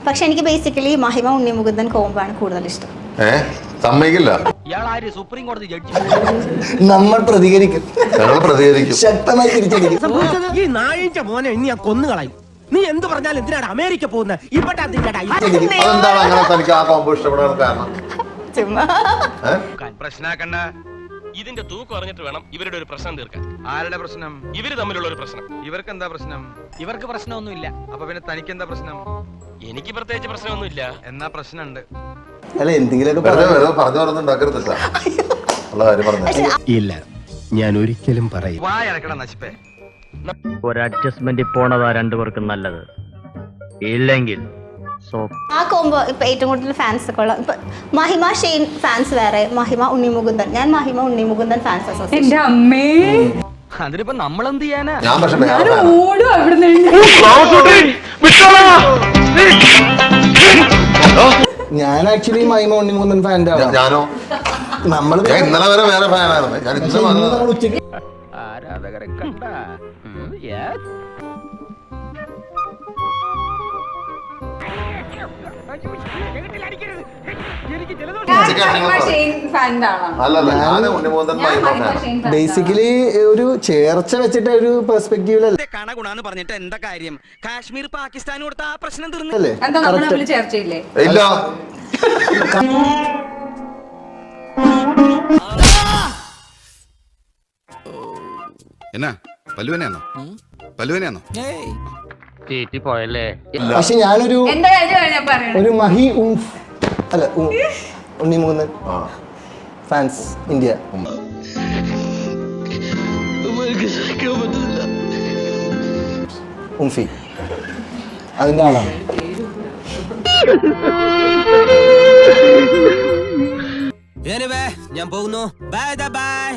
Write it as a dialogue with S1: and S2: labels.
S1: പക്ഷെ എനിക്ക് ബേസിക്കലി മഹിമ ഉണ്ണിമുകുന്ദൻ കോംബോ ആണ് കൂടുതൽ ഇഷ്ടം.
S2: സമ്മതിക്കില്ല.
S3: സുപ്രീം കോടതി ജഡ്ജി
S4: നമ്മൾ പ്രതികരിക്കും, ശക്തമായി തിരിച്ചടിക്കും.
S3: ഈ നായിന്റെ മോനെ ഇനി ഞാൻ കൊന്നുകളയും. നീ എന്ത് പറഞ്ഞാലും എന്തിനാണ് അമേരിക്ക പോകുന്നത്?
S2: അതെന്താണ് അങ്ങനെ തനിക്ക് ആ കോംബോ ഇഷ്ടപ്പെടാൻ കാരണം?
S5: പ്രശ്നാക്കണ്ട. ഇതിന്റെ തൂക്ക് പറഞ്ഞിട്ട് വേണം ഇവരുടെ ഒരു പ്രശ്നം തീർക്കാൻ. ആരുടെ പ്രശ്നം? ഇവര് തമ്മിലുള്ള ഒരു പ്രശ്നം. ഇവർക്ക് എന്താ പ്രശ്നം? ഇവർക്ക് പ്രശ്നമൊന്നുമില്ല. അപ്പൊ പിന്നെ തനിക്ക് എന്താ പ്രശ്നം? എനിക്ക് പ്രത്യേകിച്ച് പ്രശ്നമൊന്നുമില്ല. എന്നാ പ്രശ്നമുണ്ട്.
S4: അല്ല എന്തെങ്കിലും
S3: ഇല്ല, ഞാൻ ഒരിക്കലും പറയും.
S5: വായടക്കട നശിപ്പേ.
S6: ഒരു അഡ്ജസ്റ്റ്മെന്റ് പോണതാ രണ്ടുപേർക്കും നല്ലത്. ഇല്ലെങ്കിൽ
S1: ആ കോംബോ ഇപ്പൊ ഏറ്റവും കൂടുതൽ ഫാൻസ് ഒക്കെ ഉള്ള ഇപ്പൊ മഹിമ ഷെയ്ൻ ഫാൻസ് വേറെ, മഹിമ ഉണ്ണിമുകുന്ദൻ. ഞാൻ മഹിമ ഉണ്ണിമുകുന്ദൻ ഫാൻസ് അസോസിയേഷൻ.
S7: എന്റെ അമ്മേ,
S3: അതിനിപ്പോ നമ്മളെന്ത് ചെയ്യാനാ?
S7: ഞാൻ ഓടും അവിടുന്ന്.
S4: ഞാൻ ആക്ച്വലി മഹിമ ഉണ്ണിമുകുന്ദൻ ഫാൻ്റെ ആണ്.
S2: ഞാനോ?
S4: നമ്മൾ
S2: ഇന്നലെ വരെ വേറെ ഫാനായിരുന്നു. ഞാൻ ഇന്നലെ
S4: ഉച്ചയ്ക്ക്
S3: ആരാധകരെ കണ്ട
S4: ബേസിക്കലി ഒരു ചേർച്ച വെച്ചിട്ട് ഒരു പെർസ്പെക്റ്റീവിലല്ലേ
S3: കണ ഗുണാന്ന് പറഞ്ഞിട്ട് എന്താ കാര്യം? കാശ്മീർ പാകിസ്ഥാൻ കൊടുത്ത ആ പ്രശ്നം തീർന്നു.
S7: എന്താ നമ്മൾ തമ്മിൽ ചർച്ചയില്ലേ?
S2: ഇല്ല.
S8: എന്നാ പല്ലുവനെയാണോ? പല്ലുവനെയാണോ?
S6: തീറ്റി പോയല്ലേ?
S4: പക്ഷെ ഞാനൊരു
S7: എന്റെ കാര്യമാണ് ഞാൻ പറയുന്നത്.
S4: ഒരു മഹി അല്ല ഉണ്ണിമുകുന്ദൻ ഫാൻസ് ഇന്ത്യ. ഉംഫി അതിന്റെ ആളാണ്.
S3: ഞാൻ പോകുന്നു. Bye bye.